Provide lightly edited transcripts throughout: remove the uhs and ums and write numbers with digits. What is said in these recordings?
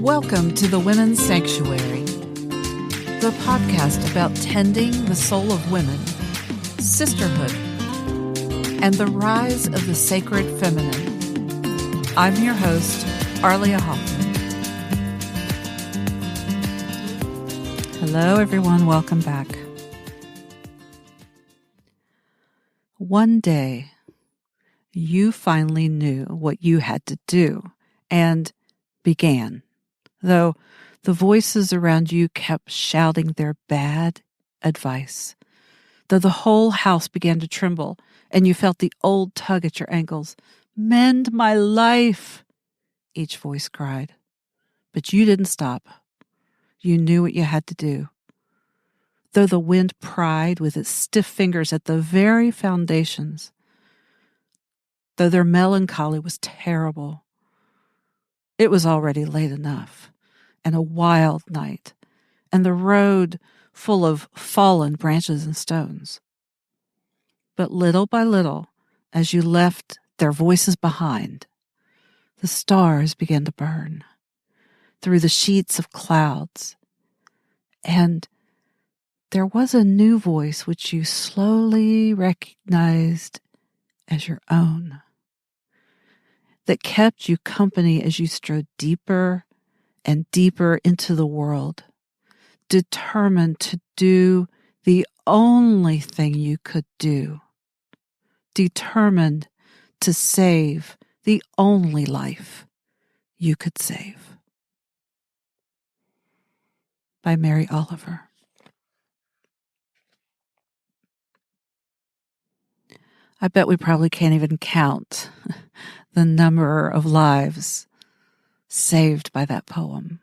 Welcome to the Women's Sanctuary, the podcast about tending the soul of women, sisterhood, and the rise of the sacred feminine. I'm your host, Arlia Hoffman. Hello, everyone. Welcome back. One day, you finally knew what you had to do and began, though the voices around you kept shouting their bad advice, though the whole house began to tremble and you felt the old tug at your ankles. "Mend my life," each voice cried. But you didn't stop. You knew what you had to do. Though the wind pried with its stiff fingers at the very foundations, though their melancholy was terrible, it was already late enough, and a wild night, and the road full of fallen branches and stones. But little by little, as you left their voices behind, the stars began to burn through the sheets of clouds, and there was a new voice which you slowly recognized as your own, that kept you company as you strode deeper and deeper into the world, determined to do the only thing you could do, determined to save the only life you could save. By Mary Oliver. I bet we probably can't even count the number of lives saved by that poem.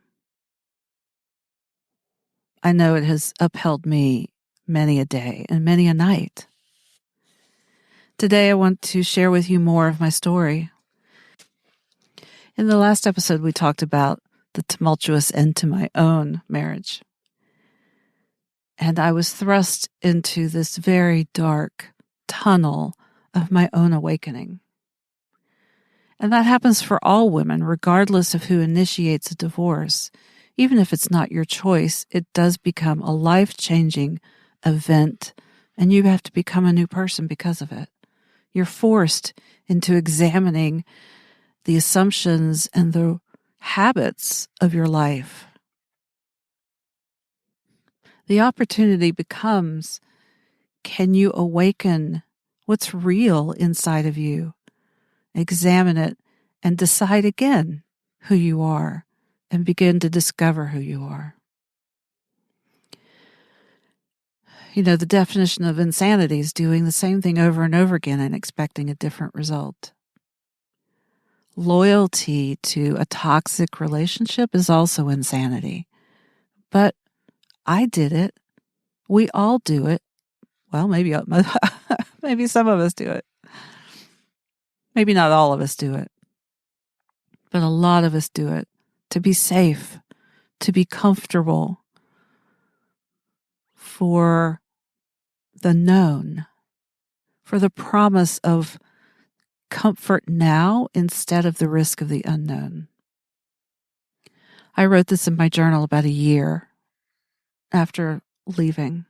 I know it has upheld me many a day and many a night. Today I want to share with you more of my story. In the last episode, we talked about the tumultuous end to my own marriage. And I was thrust into this very dark tunnel of my own awakening. And that happens for all women, regardless of who initiates a divorce. Even if it's not your choice, it does become a life-changing event, and you have to become a new person because of it. You're forced into examining the assumptions and the habits of your life. The opportunity becomes, can you awaken what's real inside of you? Examine it and decide again who you are and begin to discover who you are. You know, the definition of insanity is doing the same thing over and over again and expecting a different result. Loyalty to a toxic relationship is also insanity. But I did it. We all do it. Well, maybe some of us do it. Maybe not all of us do it. But a lot of us do it to be safe, to be comfortable, for the known, for the promise of comfort now instead of the risk of the unknown. I wrote this in my journal about a year after leaving.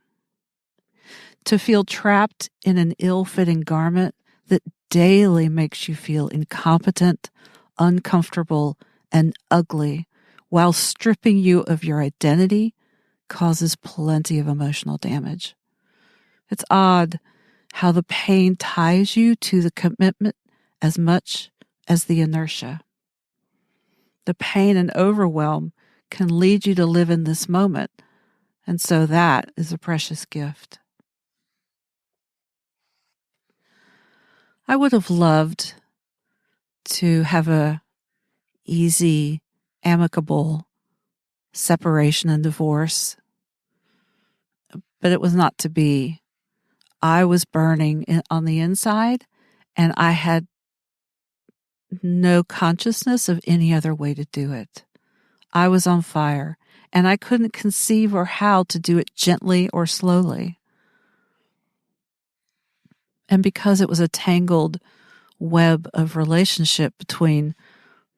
To feel trapped in an ill-fitting garment that daily makes you feel incompetent, uncomfortable, and ugly, while stripping you of your identity, causes plenty of emotional damage. It's odd how the pain ties you to the commitment as much as the inertia. The pain and overwhelm can lead you to live in this moment, and so that is a precious gift. I would have loved to have a easy, amicable separation and divorce, but it was not to be. I was burning on the inside, and I had no consciousness of any other way to do it. I was on fire, and I couldn't conceive or how to do it gently or slowly. And because it was a tangled web of relationship between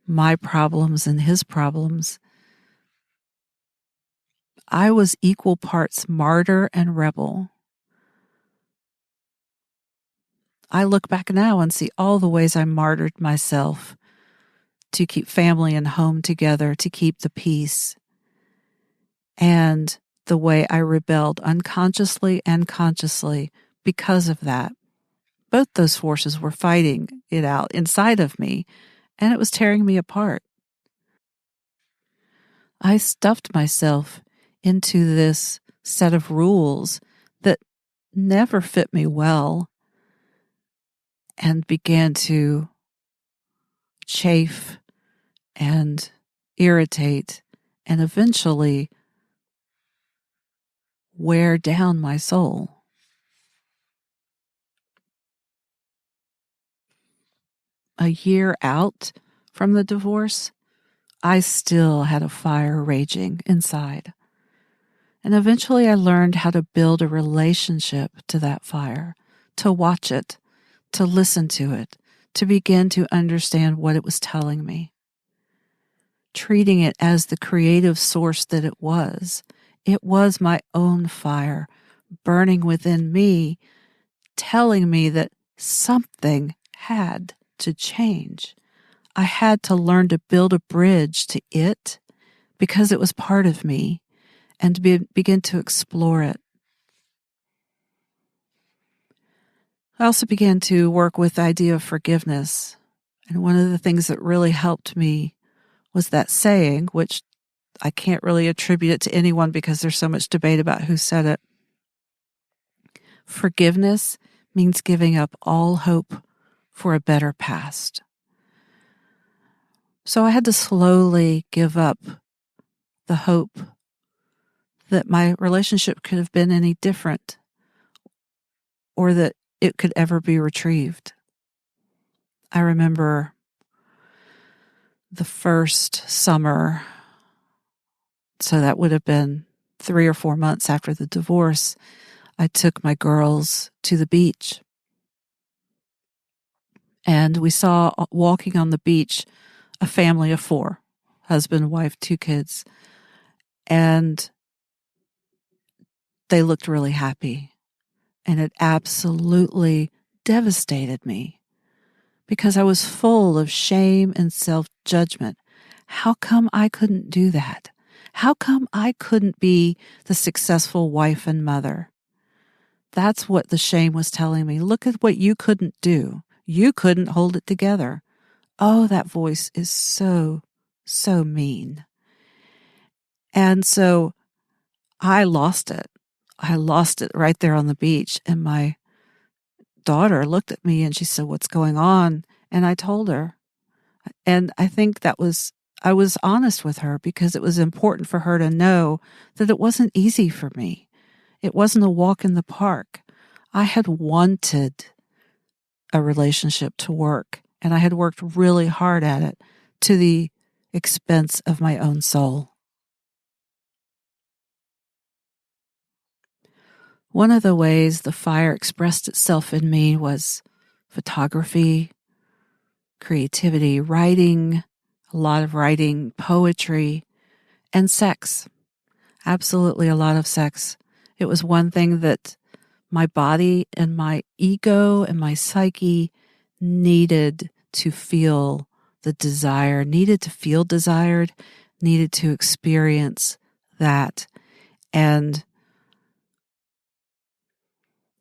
my problems and his problems, I was equal parts martyr and rebel. I look back now and see all the ways I martyred myself to keep family and home together, to keep the peace, and the way I rebelled unconsciously and consciously because of that. Both those forces were fighting it out inside of me, and it was tearing me apart. I stuffed myself into this set of rules that never fit me well and began to chafe and irritate and eventually wear down my soul. A year out from the divorce, I still had a fire raging inside. And eventually I learned how to build a relationship to that fire, to watch it, to listen to it, to begin to understand what it was telling me. Treating it as the creative source that it was. It was my own fire burning within me, telling me that something had to change. I had to learn to build a bridge to it because it was part of me and to begin to explore it. I also began to work with the idea of forgiveness. And one of the things that really helped me was that saying, which I can't really attribute it to anyone because there's so much debate about who said it. Forgiveness means giving up all hope for a better past. So I had to slowly give up the hope that my relationship could have been any different or that it could ever be retrieved. I remember the first summer, so that would have been 3 or 4 months after the divorce, I took my girls to the beach. And we saw walking on the beach a family of 4, husband, wife, 2 kids. And they looked really happy. And it absolutely devastated me because I was full of shame and self-judgment. How come I couldn't do that? How come I couldn't be the successful wife and mother? That's what the shame was telling me. Look at what you couldn't do. You couldn't hold it together. Oh, that voice is so, so mean. And so I lost it. I lost it right there on the beach. And my daughter looked at me and she said, "What's going on?" And I told her. And I think I was honest with her because it was important for her to know that it wasn't easy for me. It wasn't a walk in the park. I had wanted a relationship to work, and I had worked really hard at it to the expense of my own soul. One of the ways the fire expressed itself in me was photography, creativity, writing, a lot of writing, poetry, and sex. Absolutely a lot of sex. It was one thing that my body and my ego and my psyche needed to feel the desire, needed to feel desired, needed to experience that. And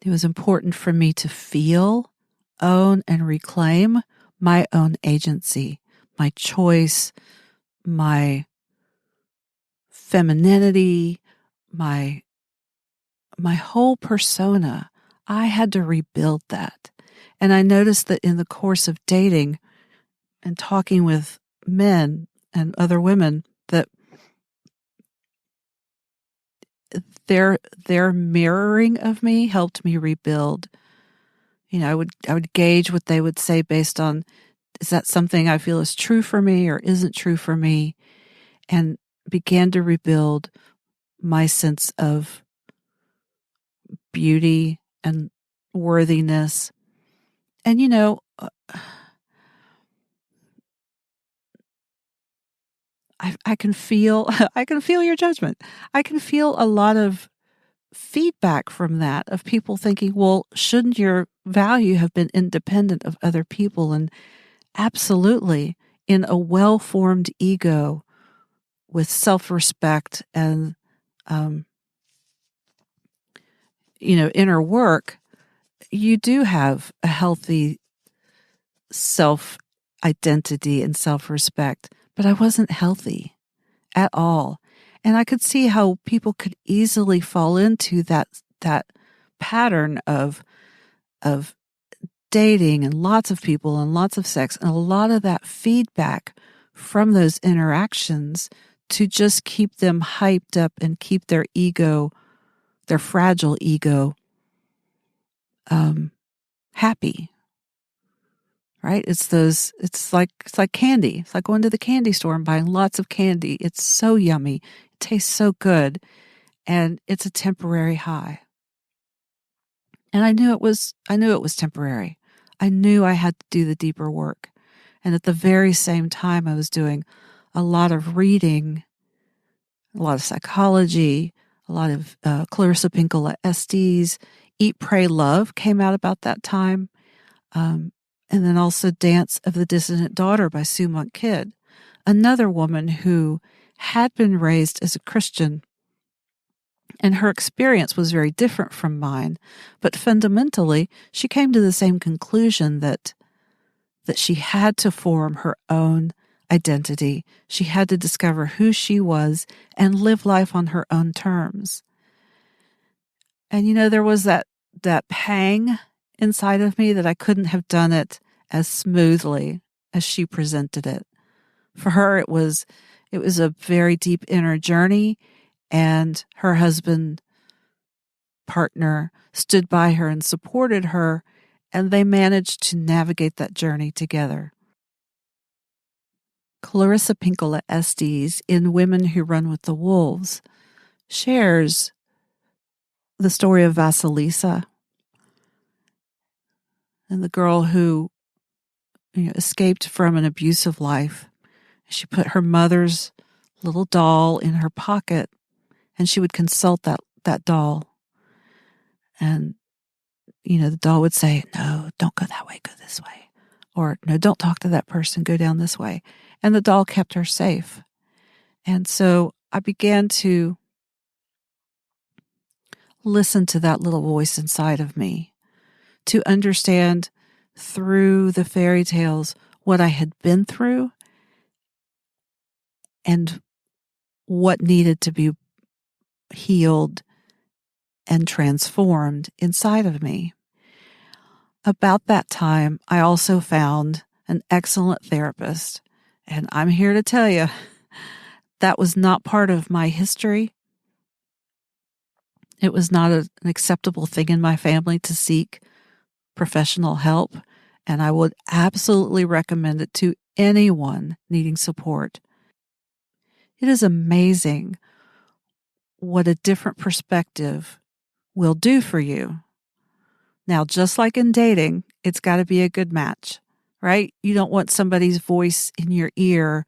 it was important for me to feel, own, and reclaim my own agency, my choice, my femininity, my whole persona. I had to rebuild that. And I noticed that in the course of dating and talking with men and other women, that their mirroring of me helped me rebuild. You know, I would gauge what they would say based on, is that something I feel is true for me or isn't true for me? And began to rebuild my sense of beauty and worthiness. And, I can feel I can feel your judgment. I can feel a lot of feedback from that, of people thinking, well, shouldn't your value have been independent of other people? And absolutely, in a well-formed ego with self-respect and inner work, you do have a healthy self identity and self respect. But I wasn't healthy at all. And I could see how people could easily fall into that pattern of dating and lots of people and lots of sex and a lot of that feedback from those interactions to just keep them hyped up and keep their ego, their fragile ego, happy. Right? It's like candy. It's like going to the candy store and buying lots of candy. It's so yummy. It tastes so good. And it's a temporary high. And I knew it was temporary. I knew I had to do the deeper work. And at the very same time I was doing a lot of reading, a lot of psychology, a lot of Clarissa Pinkola Estes. Eat, Pray, Love came out about that time. And then also Dance of the Dissident Daughter by Sue Monk Kidd, another woman who had been raised as a Christian, and her experience was very different from mine. But fundamentally, she came to the same conclusion that she had to form her own identity. She had to discover who she was and live life on her own terms. And there was that pang inside of me that I couldn't have done it as smoothly as she presented it. For her, it was a very deep inner journey, and her husband, partner, stood by her and supported her, and they managed to navigate that journey together. Clarissa Pinkola Estes, in Women Who Run with the Wolves, shares the story of Vasilisa and the girl who escaped from an abusive life. She put her mother's little doll in her pocket, and she would consult that doll. And, the doll would say, no, don't go that way, go this way. Or, no, don't talk to that person, go down this way. And the doll kept her safe. And so I began to listen to that little voice inside of me, to understand through the fairy tales what I had been through and what needed to be healed and transformed inside of me. About that time, I also found an excellent therapist. And I'm here to tell you, that was not part of my history. It was not an acceptable thing in my family to seek professional help. And I would absolutely recommend it to anyone needing support. It is amazing what a different perspective will do for you. Now, just like in dating, it's got to be a good match, right? You don't want somebody's voice in your ear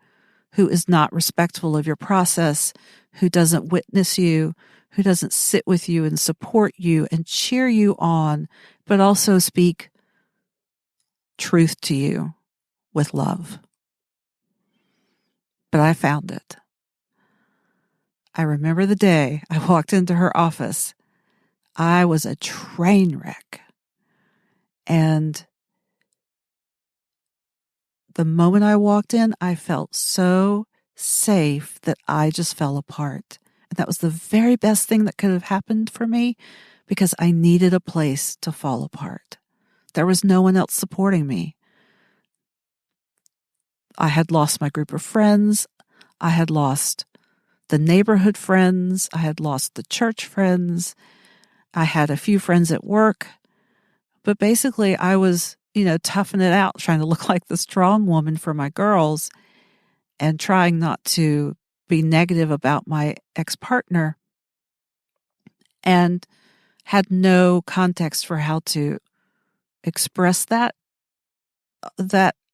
who is not respectful of your process, who doesn't witness you, who doesn't sit with you and support you and cheer you on, but also speak truth to you with love. But I found it. I remember the day I walked into her office. I was a train wreck. And the moment I walked in, I felt so safe that I just fell apart. And that was the very best thing that could have happened for me, because I needed a place to fall apart. There was no one else supporting me. I had lost my group of friends. I had lost the neighborhood friends. I had lost the church friends. I had a few friends at work. But basically, I was, toughing it out, trying to look like the strong woman for my girls and trying not to be negative about my ex-partner, and had no context for how to express that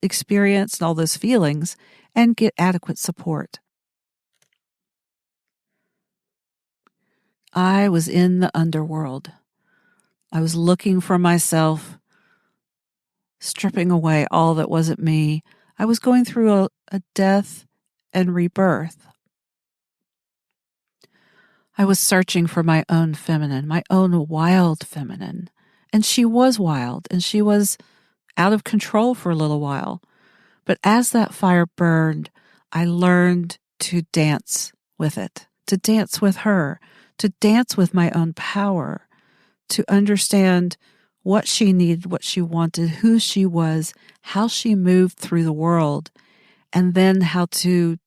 experience and all those feelings and get adequate support. I was in the underworld. I was looking for myself, stripping away all that wasn't me. I was going through a death and rebirth. I was searching for my own feminine, my own wild feminine. And she was wild, and she was out of control for a little while. But as that fire burned, I learned to dance with it, to dance with her, to dance with my own power, to understand what she needed, what she wanted, who she was, how she moved through the world, and then how to,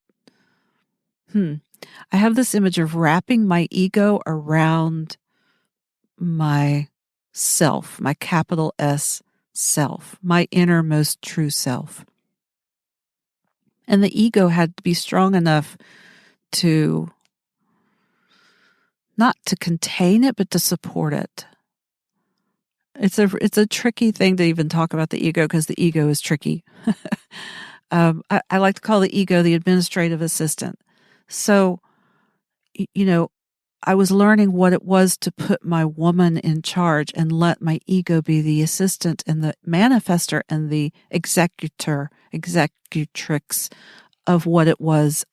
I have this image of wrapping my ego around my self, my capital S self, my innermost true self. And the ego had to be strong enough to not to contain it, but to support it. It's a tricky thing to even talk about the ego because the ego is tricky. I like to call the ego the administrative assistant. So, I was learning what it was to put my woman in charge and let my ego be the assistant and the manifester and the executrix of what it was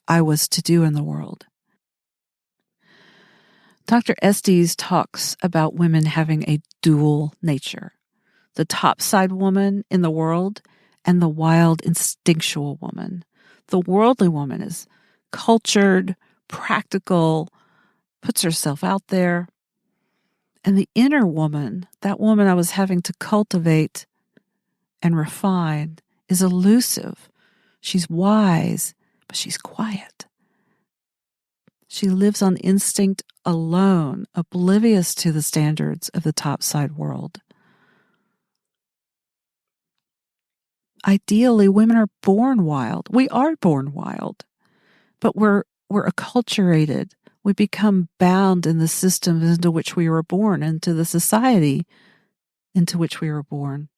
I was to do in the world. Dr. Estes talks about women having a dual nature, the topside woman in the world and the wild instinctual woman. The worldly woman is cultured, practical, puts herself out there. And the inner woman, that woman I was having to cultivate and refine, is elusive. She's wise, but she's quiet. She lives on instinct alone, oblivious to the standards of the topside world. Ideally, women are born wild. We are born wild, but we're acculturated. We become bound in the systems into which we were born, into the society into which we were born.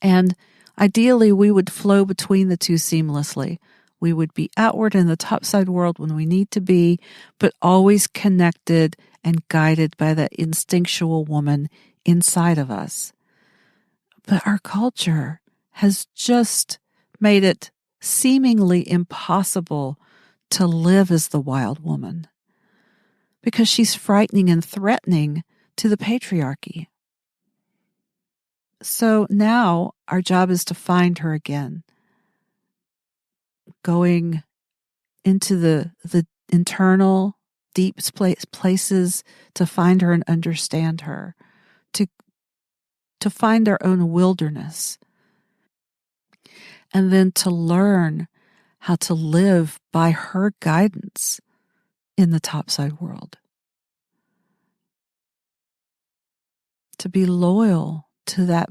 And ideally, we would flow between the two seamlessly. We would be outward in the topside world when we need to be, but always connected and guided by that instinctual woman inside of us. But our culture has just made it seemingly impossible to live as the wild woman because she's frightening and threatening to the patriarchy. So now our job is to find her again, going into the internal, deep places to find her and understand her, to find our own wilderness, and then to learn how to live by her guidance in the topside world. To be loyal to that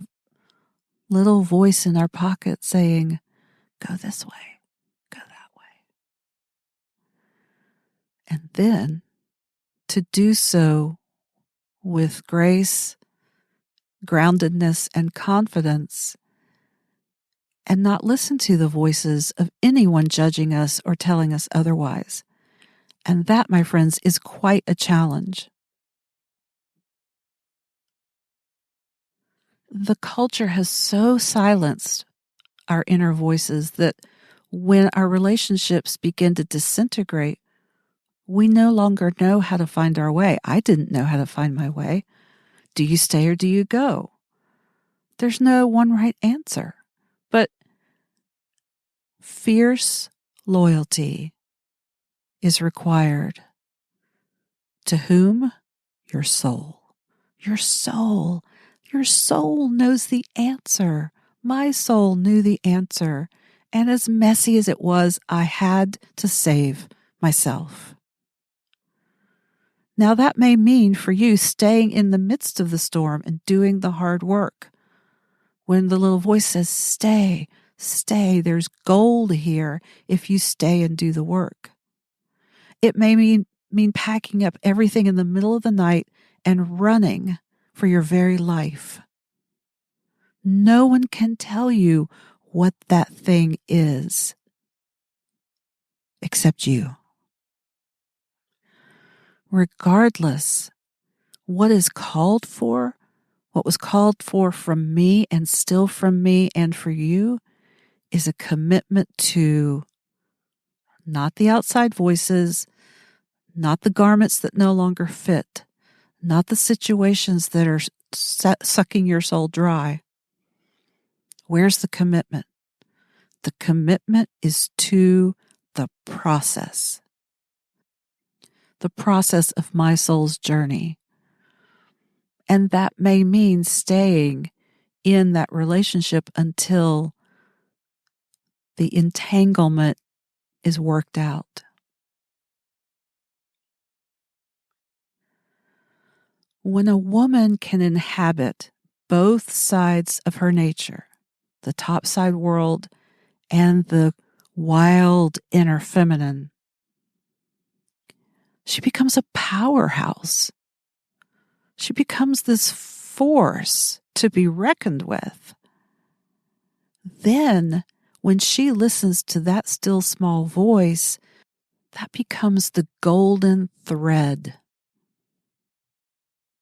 little voice in our pocket saying, go this way, go that way. And then to do so with grace, groundedness, and confidence, and not listen to the voices of anyone judging us or telling us otherwise. And that, my friends, is quite a challenge. The culture has so silenced our inner voices that when our relationships begin to disintegrate, we no longer know how to find our way. I didn't know how to find my way. Do you stay or do you go? There's no one right answer. But fierce loyalty is required. To whom? Your soul. Your soul. Your soul knows the answer. My soul knew the answer. And as messy as it was, I had to save myself. Now that may mean for you staying in the midst of the storm and doing the hard work. When the little voice says, stay, stay, there's gold here if you stay and do the work. It may mean packing up everything in the middle of the night and running for your very life. No one can tell you what that thing is except you. regardless what is called for, what was called for from me and still from me and for you, is a commitment to not the outside voices, not the garments that no longer fit, not the situations that are sucking your soul dry. Where's the commitment? The commitment is to the process of my soul's journey. And that may mean staying in that relationship until the entanglement is worked out. When a woman can inhabit both sides of her nature, the topside world and the wild inner feminine, she becomes a powerhouse. She becomes this force to be reckoned with. Then, when she listens to that still small voice, that becomes the golden thread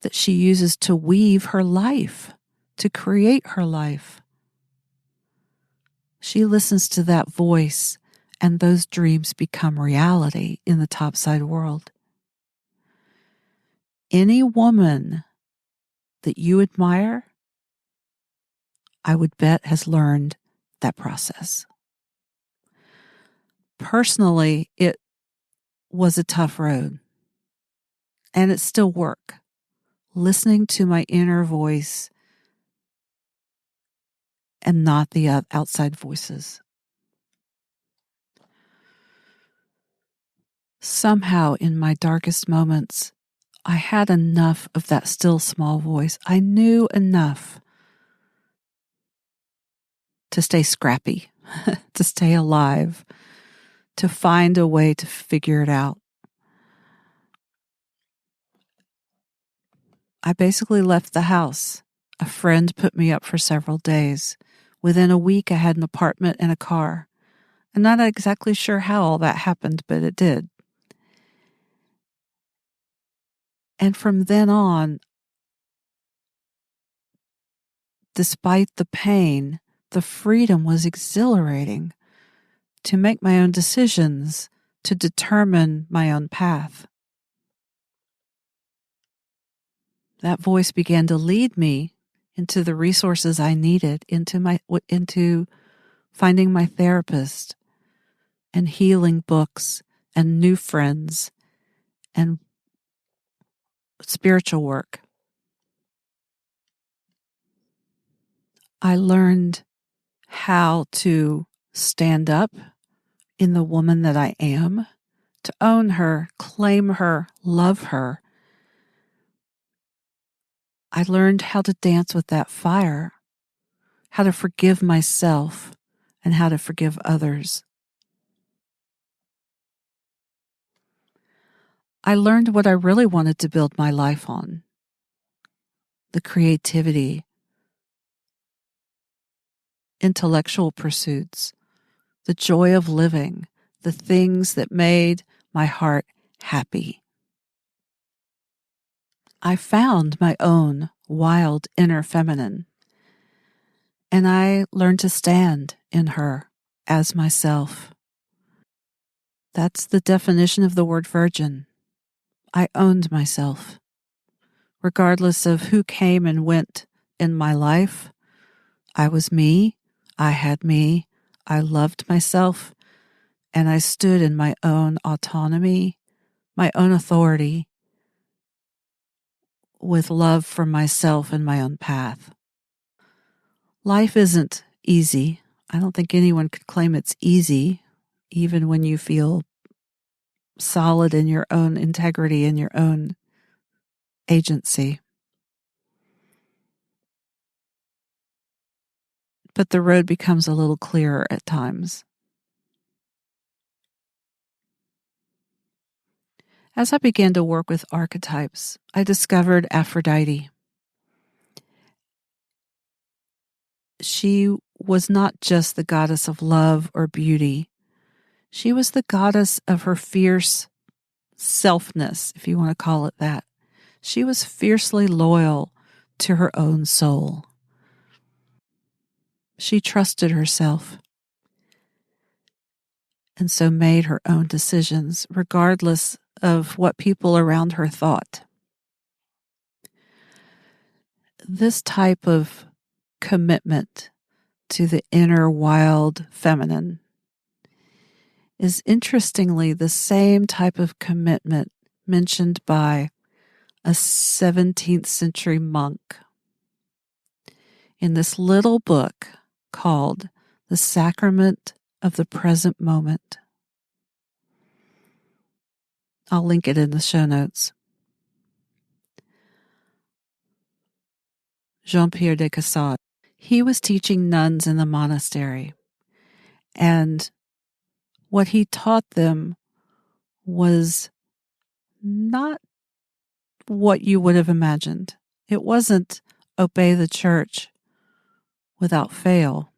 that she uses to weave her life, to create her life. She listens to that voice, and those dreams become reality in the topside world. Any woman that you admire, I would bet, has learned that process. Personally, it was a tough road, and it's still work. Listening to my inner voice and not the outside voices. Somehow, in my darkest moments, I had enough of that still small voice. I knew enough to stay scrappy, to stay alive, to find a way to figure it out. I basically left the house. A friend put me up for several days. Within a week, I had an apartment and a car. I'm not exactly sure how all that happened, but it did. And from then on, despite the pain, the freedom was exhilarating to make my own decisions, to determine my own path. That voice began to lead me into the resources I needed, into finding my therapist and healing books and new friends and spiritual work. I learned how to stand up in the woman that I am, to own her, claim her, love her. I learned how to dance with that fire, how to forgive myself, and how to forgive others. I learned what I really wanted to build my life on: the creativity, intellectual pursuits, the joy of living, the things that made my heart happy. I found my own wild inner feminine, and I learned to stand in her as myself. That's the definition of the word virgin. I owned myself. Regardless of who came and went in my life, I was me, I had me, I loved myself, and I stood in my own autonomy, my own authority, with love for myself and my own path. Life isn't easy. I don't think anyone could claim it's easy, even when you feel solid in your own integrity and your own agency. But the road becomes a little clearer at times. As I began to work with archetypes, I discovered Aphrodite. She was not just the goddess of love or beauty. She was the goddess of her fierce selfness, if you want to call it that. She was fiercely loyal to her own soul. She trusted herself and so made her own decisions, regardless of what people around her thought. This type of commitment to the inner wild feminine is interestingly the same type of commitment mentioned by a 17th century monk in this little book called The Sacrament of the Present Moment. I'll link it in the show notes. Jean-Pierre de Caussade. He was teaching nuns in the monastery, and what he taught them was not what you would have imagined. It wasn't obey the church without fail.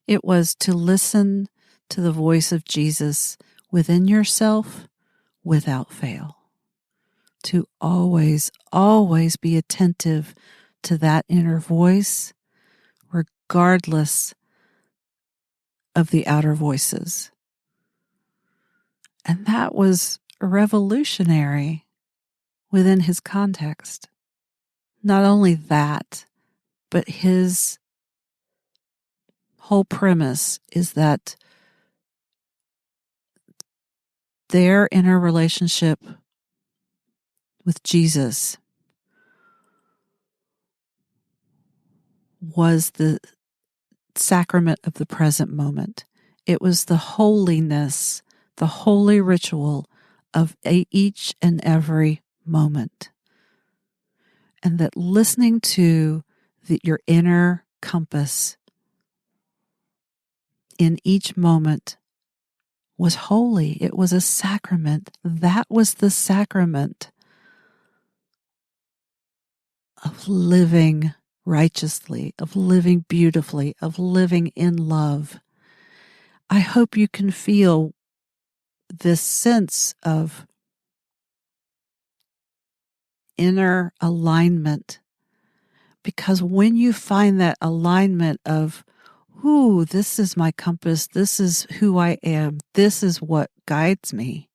It was to listen to the voice of Jesus within yourself without fail. To always, always be attentive to that inner voice, regardless of the outer voices. And that was revolutionary within his context. Not only that, but his whole premise is that their inner relationship with Jesus was the sacrament of the present moment. It was the holiness, the holy ritual of each and every moment. And that listening to your inner compass in each moment was holy. It was a sacrament. That was the sacrament of living righteously, of living beautifully, of living in love. I hope you can feel this sense of inner alignment, because when you find that alignment of, ooh, this is my compass, this is who I am, this is what guides me,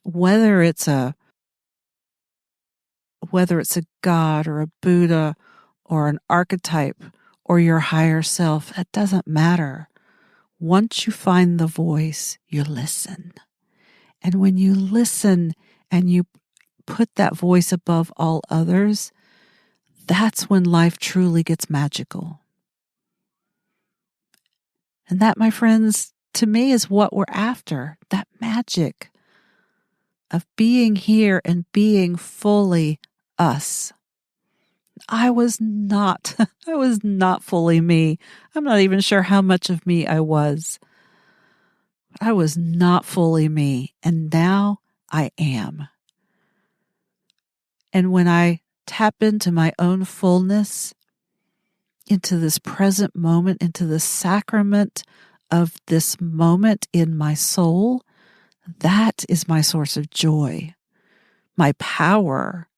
whether it's a God or a Buddha or an archetype or your higher self, that doesn't matter. Once you find the voice, you listen. And when you listen and you put that voice above all others, that's when life truly gets magical. And that, my friends, to me is what we're after, that magic of being here and being fully us. I was not fully me. I'm not even sure how much of me I was. I was not fully me, and now I am. And when I tap into my own fullness, into this present moment, into the sacrament of this moment in my soul, that is my source of joy, my power,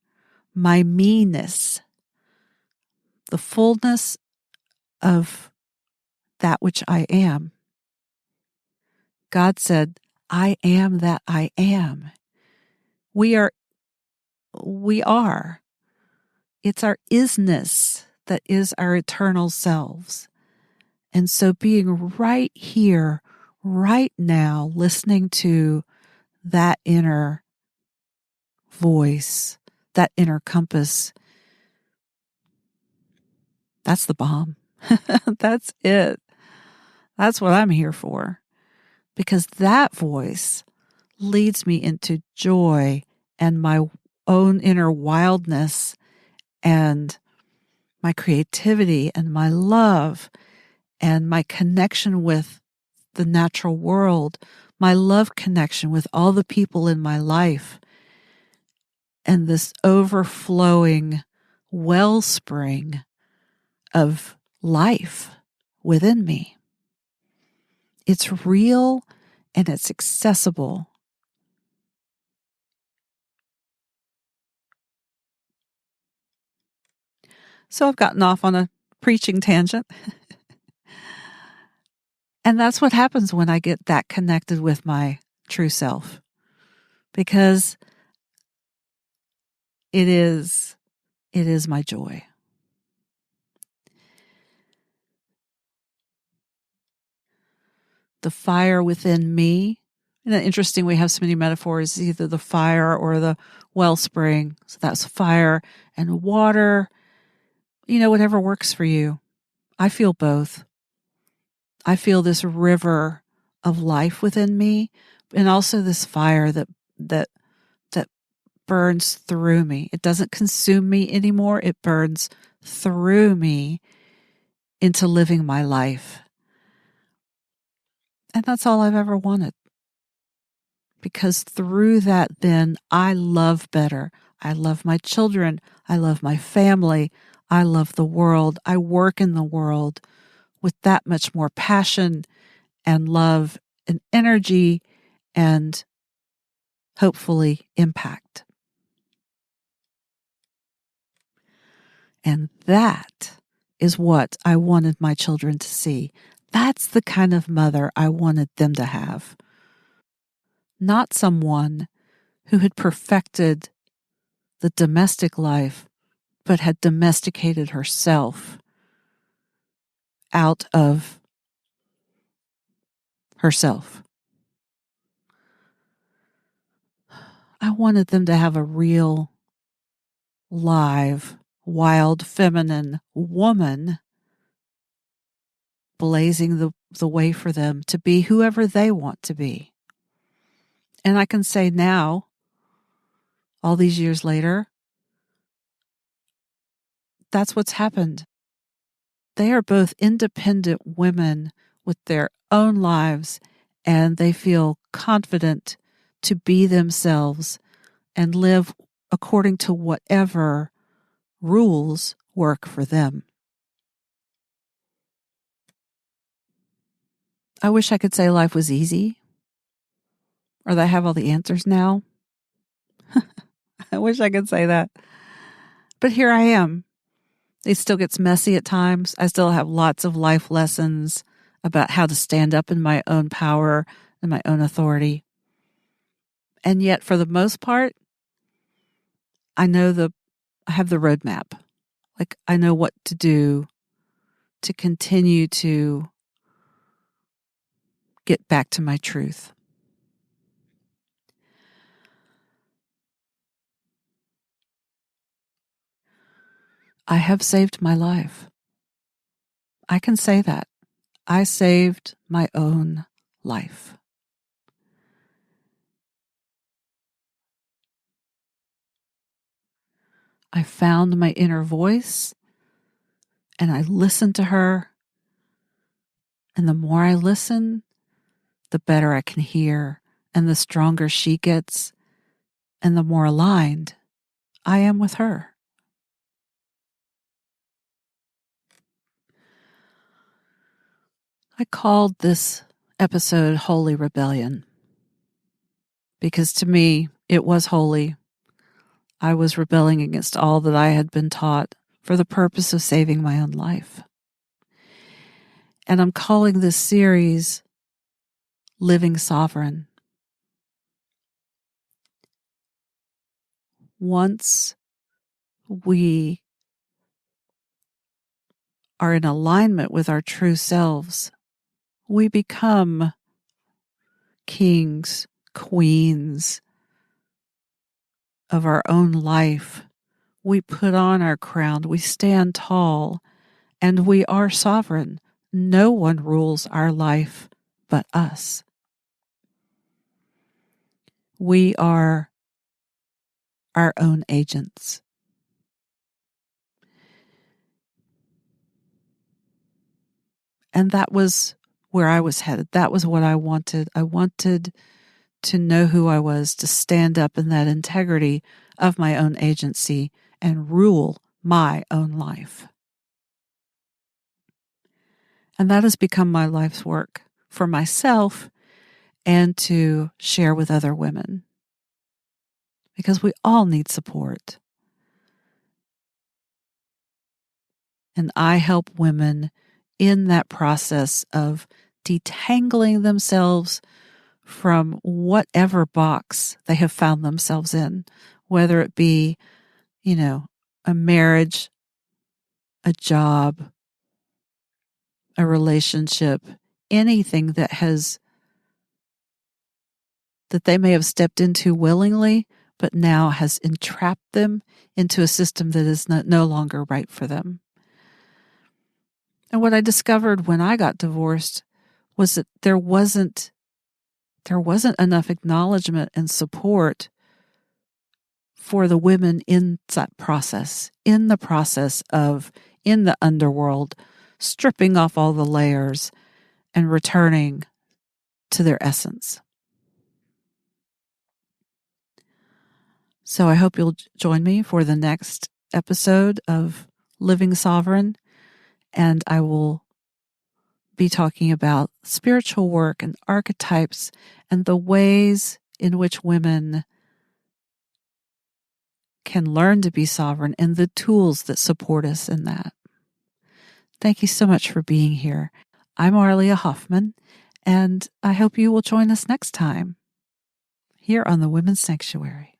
my me-ness, the fullness of that which I am. God said, I am that I am. We are. It's our isness that is our eternal selves. And so being right here, right now, listening to that inner voice, that inner compass, that's the bomb. That's it. That's what I'm here for. Because that voice leads me into joy and my own inner wildness and my creativity and my love and my connection with the natural world, my love connection with all the people in my life, and this overflowing wellspring of life within me. It's real and it's accessible. So I've gotten off on a preaching tangent. And that's what happens when I get that connected with my true self, because it is my joy. The fire within me. And interesting, we have so many metaphors, either the fire or the wellspring. So that's fire and water, whatever works for you. I feel both. I feel this river of life within me, and also this fire that burns through me. It doesn't consume me anymore. It burns through me into living my life. And that's all I've ever wanted. Because through that, then I love better. I love my children. I love my family. I love the world. I work in the world with that much more passion and love and energy and hopefully impact. And that is what I wanted my children to see. That's the kind of mother I wanted them to have. Not someone who had perfected the domestic life, but had domesticated herself out of herself. I wanted them to have a real, live, wild, feminine woman blazing the way for them to be whoever they want to be. And I can say now, all these years later, that's what's happened. They are both independent women with their own lives, and they feel confident to be themselves and live according to whatever rules work for them. I wish I could say life was easy or that I have all the answers now. I wish I could say that. But here I am. It still gets messy at times. I still have lots of life lessons about how to stand up in my own power and my own authority. And yet, for the most part, I have the roadmap. Like, I know what to do to continue to get back to my truth. I have saved my life. I can say that. I saved my own life. I found my inner voice and I listened to her. And the more I listen, the better I can hear, and the stronger she gets, and the more aligned I am with her. I called this episode Holy Rebellion because to me it was holy. I was rebelling against all that I had been taught for the purpose of saving my own life. And I'm calling this series Living Sovereign. Once we are in alignment with our true selves, we become kings, queens of our own life. We put on our crown, we stand tall, and we are sovereign. No one rules our life but us. We are our own agents. And that was where I was headed. That was what I wanted. I wanted to know who I was, to stand up in that integrity of my own agency and rule my own life. And that has become my life's work for myself and to share with other women, because we all need support. And I help women in that process of detangling themselves from whatever box they have found themselves in, whether it be, a marriage, a job, a relationship, anything that they may have stepped into willingly, but now has entrapped them into a system that is no longer right for them. And what I discovered when I got divorced was that there wasn't enough acknowledgement and support for the women in that process, in the underworld, stripping off all the layers and returning to their essence. So I hope you'll join me for the next episode of Living Sovereign, and I will be talking about spiritual work and archetypes and the ways in which women can learn to be sovereign and the tools that support us in that. Thank you so much for being here. I'm Arlia Hoffman, and I hope you will join us next time here on the Women's Sanctuary.